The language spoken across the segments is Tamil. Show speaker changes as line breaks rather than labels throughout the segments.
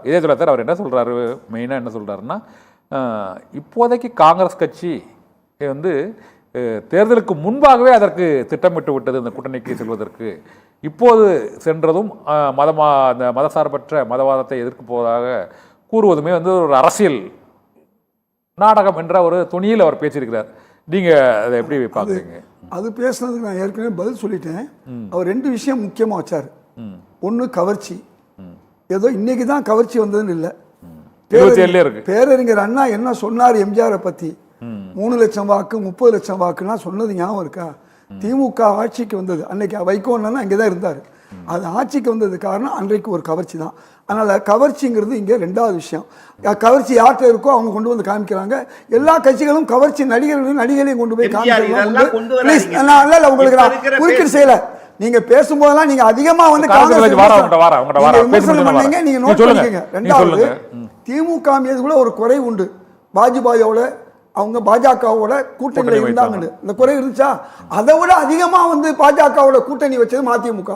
இதே சொல்ல அவர் என்ன சொல்கிறாரு, மெயினாக என்ன சொல்கிறாருன்னா, இப்போதைக்கு காங்கிரஸ் கட்சி வந்து தேர்தலுக்கு முன்பாகவே அதற்கு திட்டமிட்டு விட்டது இந்த கூட்டணிக்கு செல்வதற்கு. இப்போது சென்றதும் அந்த மதசார்பற்ற மதவாதத்தை எதிர்க்க போவதாக கூறுவதுமே வந்து ஒரு அரசியல் நாடகம் என்ற ஒரு துணியில் அவர் பேசியிருக்கிறார். நீங்கள் அதை எப்படி பார்க்குறீங்க?
அது பேசுனதுக்கு நான் ஏற்கனவே பதில் சொல்லிட்டேன். அவர் 2 விஷயம் முக்கியமாக வச்சார். ஒன்று கவர்ச்சி. ஏதோ இன்னைக்கு தான் கவர்ச்சி வந்ததுன்னு இல்லை, பேரறிஞர் அண்ணா என்ன சொன்னார் எம்ஜிஆரை பற்றி, 3 லட்சம் வாக்கு 30 லட்சம் வாக்குலாம் சொன்னது ஞாபகம் இருக்கா? திமுக ஆட்சிக்கு வந்தது அன்னைக்கு வைகோன்னா அங்கே தான் இருந்தார். அது ஆட்சிக்கு வந்தது காரணம் அன்றைக்கு ஒரு கவர்ச்சி தான். அதனால் கவர்ச்சிங்கிறது இங்கே 2வது விஷயம். கவர்ச்சி யார்கிட்ட இருக்கோ அவங்க கொண்டு வந்து காமிக்கிறாங்க. எல்லா கட்சிகளும் கவர்ச்சி நடிகர்களையும் கொண்டு போய் காமிக்கிறாங்க. உங்களுக்கு நான் குறுக்கீடு செய்யல. நீங்க பேசும்போதெல்லாம் நீங்க அதிகமா வந்து விமர்சனம் பண்ணீங்க, நீங்க நோட் பண்ணிக்கங்க. 2வது, திமுக மீது கூட ஒரு குறை உண்டு. வாஜ்பாயோட அவங்க பாஜகவோட கூட்டணியில் இருந்தாங்கன்னு இந்த குறை இருந்துச்சா? அதை விட அதிகமா வந்து பாஜகவோட கூட்டணி வச்சது மதிமுக.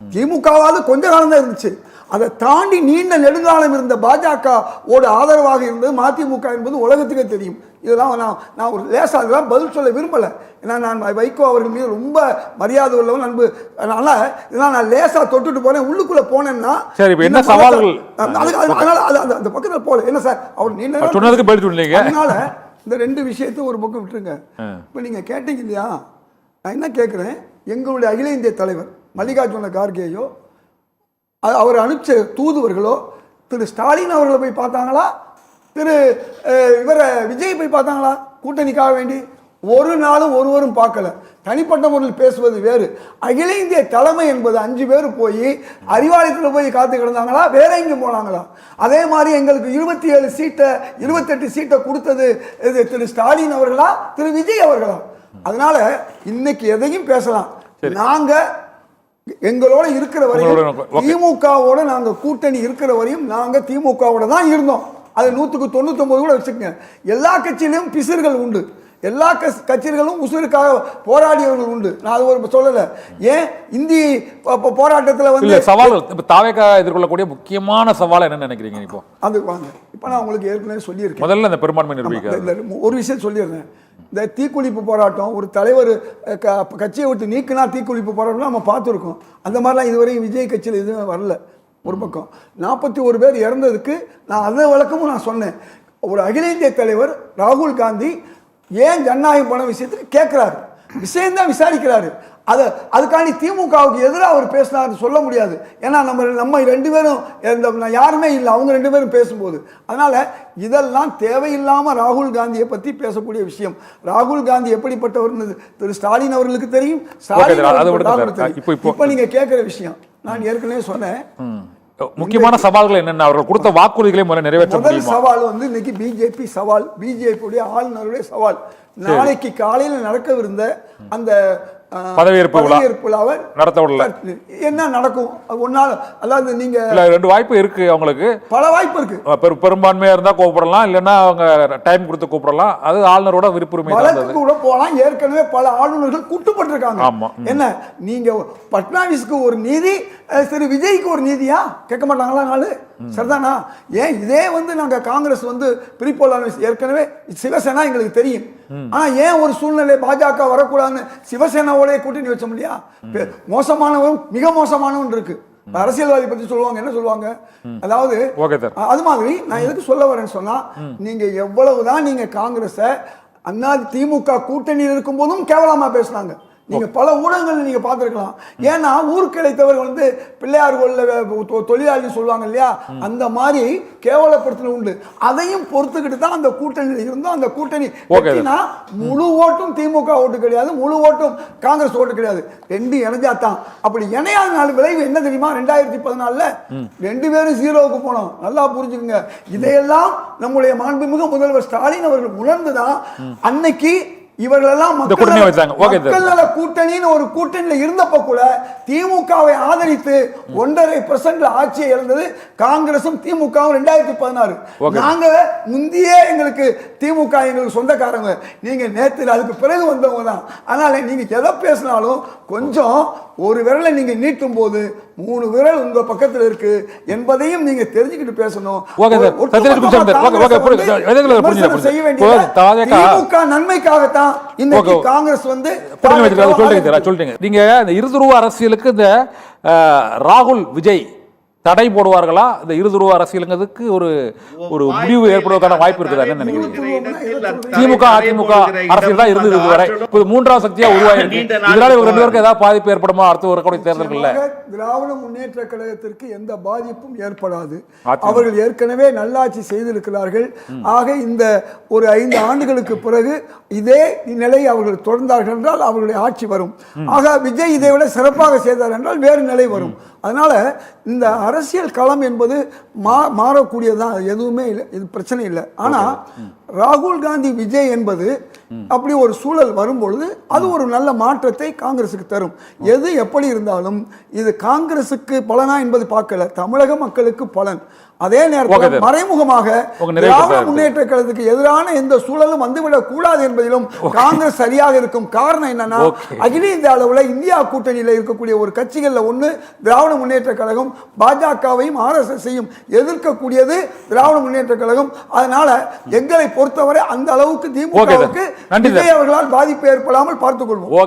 திமுகவாவது கொஞ்ச காலம் தான் இருந்துச்சு. அதை தாண்டி நீண்ட நெடுங்காலம் இருந்த பாஜகவோட ஆதரவாக இருந்தது மதிமுக என்பது உலகத்துக்கே தெரியும். இதெல்லாம் நான் ஒரு லேசாக அதெல்லாம் பதில் சொல்ல விரும்பலை. ஏன்னா நான் வைகோ அவர்கள் மீது ரொம்ப மரியாதை உள்ளவன், அன்பு. அதனால இதெல்லாம் நான் லேசாக தொட்டுட்டு போனேன். உள்ளுக்குள்ள போனேன்னா அந்த பக்கத்தில் போல என்ன சார் அவர் நீண்ட. அதனால இந்த 2 விஷயத்தை ஒரு பக்கம் விட்டுருங்க. இப்போ நீங்கள் கேட்டீங்க இல்லையா, நான் என்ன கேட்குறேன், எங்களுடைய அகில இந்திய தலைவர் மல்லிகார்ஜுன கார்கேயோ அவர் அனுப்பிச்ச தூதுவர்களோ திரு ஸ்டாலின் அவர்களை போய் பார்த்தாங்களா, இவரை விஜய் போய் பார்த்தாங்களா? கூட்டணிக்காக வேண்டி ஒரு நாளும் ஒருவரும் பார்க்கல. தனிப்பட்ட முறையில் பேசுவது வேறு. அகில இந்திய தலைமை என்பது 5 பேர் போய் அறிவாலயத்தில் போய் காத்து கிடந்தாங்களா, வேற எங்கே போனாங்களா? அதே மாதிரி எங்களுக்கு 27 சீட்டை 28 சீட்டை கொடுத்தது திரு ஸ்டாலின் அவர்களா, திரு விஜய் அவர்களா? அதனால இன்னைக்கு எதையும் பேசலாம். நாங்க எங்களோட இருக்கிற வரையும், திமுகவோட நாங்க கூட்டணி இருக்கிற வரையும் நாங்க திமுகவோட தான் இருந்தோம். அது 100க்கு 99 கூட வச்சுக்கோங்க. எல்லா கட்சியிலும் பிசிறுகள் உண்டு, எல்லா கட்சிகளும் உசுருக்காக போராடியவர்கள் உண்டு. நான் அது ஒரு சொல்லல. ஏன் இந்தி போராட்டத்தில் வந்து
சவால்கள் தாவேகா எதிர்கொள்ளக்கூடிய முக்கியமான சவால் என்ன நினைக்கிறீங்க? இப்போ அது
வாங்க, இப்போ நான் உங்களுக்கு ஏற்கனவே சொல்லியிருக்கேன்.
முதல்ல இந்த பெரும்பான்மை நிரூபிக்க
ஒரு விஷயம் சொல்லிடுறேன். இந்த தீக்குளிப்பு போராட்டம், ஒரு தலைவர் கட்சியை விட்டு நீக்கினா தீக்குளிப்பு போராட்டம் நம்ம பார்த்துருக்கோம். அந்த மாதிரிலாம் இதுவரையும் விஜய் கட்சியில் எதுவும் வரல. ஒரு பக்கம் 41 பேர் இறந்ததுக்கு நான் அந்த விளக்கமும் நான் சொன்னேன். ஒரு அகில இந்திய தலைவர் ராகுல் காந்தி ஏன் ஜனநாயகம் பண விஷயத்துக்கு கேட்கிறாரு, விஷயம்தான் விசாரிக்கிறாரு. அதுக்காண்டி திமுகவுக்கு எதிராக அவர் பேசினார் சொல்ல முடியாது. ஏன்னா நம்ம 2 பேரும் யாருமே இல்லை, அவங்க 2 பேரும் பேசும்போது. அதனால இதெல்லாம் தேவையில்லாமல் ராகுல் காந்தியை பற்றி பேசக்கூடிய விஷயம். ராகுல் காந்தி எப்படிப்பட்டவர் திரு ஸ்டாலின் அவர்களுக்கு தெரியும். இப்போ நீங்க கேட்கிற விஷயம் நான் ஏற்கனவே சொன்னேன்.
முக்கியமான சவால்கள் என்னென்ன, அவர்கள் கொடுத்த வாக்குறுதிகளை நிறைவேற்ற
முதல் சவால் வந்து இன்னைக்கு பிஜேபி சவால், பிஜேபியுடைய ஆளுநருடைய சவால். நாளைக்கு காலையில் நடக்கவிருந்த அந்த
பதவியேற்பு விழாவை நடத்த விடல.
என்ன நடக்கும்? அதாவது நீங்க
2 வாய்ப்பு இருக்கு, அவங்களுக்கு
பல வாய்ப்பு இருக்கு.
பெரும்பான்மையா இருந்தா கூப்பிடலாம், இல்லைன்னா அவங்க டைம் கொடுத்து கூப்பிடலாம். அது ஆளுநரோட விருப்புரிமை
கூட போகலாம். ஏற்கனவே பல ஆளுநர்கள் கூட்டுப்பட்டிருக்காங்க. என்ன நீங்க பட்னாவிஸ்க்கு ஒரு நீதி, திரு விஜய்க்கு ஒரு நீதியா கேட்க மாட்டாங்களா? நாலு சரிதானா? ஏன் இதே வந்து நாங்க காங்கிரஸ் வந்து பிரிப்போலான ஏற்கனவே சிவசேனா எங்களுக்கு தெரியும். ஆனா ஏன் ஒரு சூழ்நிலை பாஜக வரக்கூடாதுன்னு சிவசேனாவோட கூட்டணி வச்ச முடியா? மோசமானவன் மிக மோசமானவன் இருக்கு. அரசியல்வாதி பத்தி சொல்லுவாங்க, என்ன சொல்லுவாங்க? அதாவது அது மாதிரி நான் எதுக்கு சொல்ல வரேன்னு சொன்னா, நீங்க எவ்வளவுதான் நீங்க காங்கிரஸ அண்ணா திமுக கூட்டணியில் இருக்கும் போதும் கேவலமா பேசினாங்க. நீங்க பல ஊடகங்கள் நீங்க பார்த்துருக்கலாம். ஏன்னா ஊருக்கு கிடைத்தவர்கள் வந்து பிள்ளையார் தொழிலாளி சொல்லுவாங்க இல்லையா, அந்த மாதிரி கேவலப்படுத்தல உண்டு. அதையும் பொறுத்துக்கிட்டு தான் அந்த கூட்டணியில் இருந்தோம். அந்த கூட்டணி முழு ஓட்டும் திமுக ஓட்டு கிடையாது, முழு ஓட்டும் காங்கிரஸ் ஓட்டு கிடையாது, 2 இணைஞ்சாத்தான். அப்படி இணையாத நாள் விளைவு என்ன தெரியுமா? 2014 2 பேரும் 0க்கு போனோம். நல்லா புரிஞ்சுக்குங்க. இதையெல்லாம் நம்முடைய மாண்புமிகு முதல்வர் ஸ்டாலின் அவர்கள் உணர்ந்துதான் அன்னைக்கு இவர்களெல்லாம் மக்கள் நல கூட்டணின்னு ஒரு கூட்டணியில் இருந்தப்ப கூட திமுகவை ஆதரித்து 1.5% ஆட்சியை இழந்தது காங்கிரசும் திமுகவும். 2016 நாங்க முந்தையே எங்களுக்கு திமுக எங்களுக்கு சொந்தக்காரங்க, நீங்க நேற்று அதுக்கு பிறகு வந்தவங்க தான். அதனால நீங்க எதை பேசினாலும் கொஞ்சம் ஒரு விரலை நீங்க நீட்டும் போது 3 விரல் உங்க பக்கத்துல இருக்கு என்பதையும் நீங்க தெரிஞ்சுக்கிட்டு பேசணும்.
Okay sir.
செய்ய வேண்டியது திமுக நன்மைக்காகத்தான் இன்னைக்கு காங்கிரஸ் வந்து
சொல்லிட்டீங்க. நீங்க இந்த இருதுருவ அரசியலுக்கு இந்த ராகுல் விஜய் தடை போடுவார்களா? இந்த இருதுருவ அரசியலுங்கிறதுக்கு ஒரு முடிவு ஏற்படுவதற்கான வாய்ப்பு இருக்குதா நினைக்கிறீங்க? திமுக அதிமுக அரசியல் தான் இருந்தது இதுவரை. இப்போ 3ஆம் சக்தியா உருவாயிருக்கு. இதனால இவங்க 2 பேருக்கு ஏதாவது பாதிப்பு ஏற்படுமா அடுத்த வரக்கூடிய தேர்தல்கள்ல?
திராவிட முன்னேற்ற கழகத்திற்கு எந்த பாதிப்பும் ஏற்படாது. அவர்கள் ஏற்கனவே நல்லாட்சி செய்திருக்கிறார்கள். ஆக இந்த ஒரு 5 ஆண்டுகளுக்கு பிறகு இதே நிலை அவர்கள் தொடர்ந்தார்கள் என்றால் அவர்களுடைய ஆட்சி வரும். ஆக விஜய் இதை விட சிறப்பாக செய்தார் என்றால் வேறு நிலை வரும். அதனால இந்த அரசியல் களம் என்பது மாறக்கூடியதான், எதுவுமே இல்லை, இது பிரச்சனை இல்லை. ஆனா ராகுல் காந்தி விஜய் என்பது அப்படி ஒரு சூழல் வரும்பொழுது அது ஒரு நல்ல மாற்றத்தை காங்கிரசுக்கு தரும். எது எப்படி இருந்தாலும் இது காங்கிரசுக்கு பலனா என்பது பார்க்கல, தமிழக மக்களுக்கு பலன். அதே நேரத்தில் மறைமுகமாக திராவிட முன்னேற்ற கழகத்துக்கு எதிரான எந்த சூழலும் வந்துவிடக் கூடாது என்பதிலும் காங்கிரஸ் சரியாக இருக்கும். காரணம் என்னன்னா, அகில இந்திய அளவில் இந்தியா கூட்டணியில் இருக்கக்கூடிய ஒரு கட்சிகள்ல ஒண்ணு திராவிட முன்னேற்ற கழகம். பாஜகவையும் RSSஐயும் எதிர்க்கக்கூடியது திராவிட முன்னேற்ற கழகம். அதனால எங்களை பொறுத்தவரை அந்த அளவுக்கு திமுகவுக்கு விஜய் அவர்களால் பாதிப்பு ஏற்படாமல் பார்த்துக் கொள்வோம்.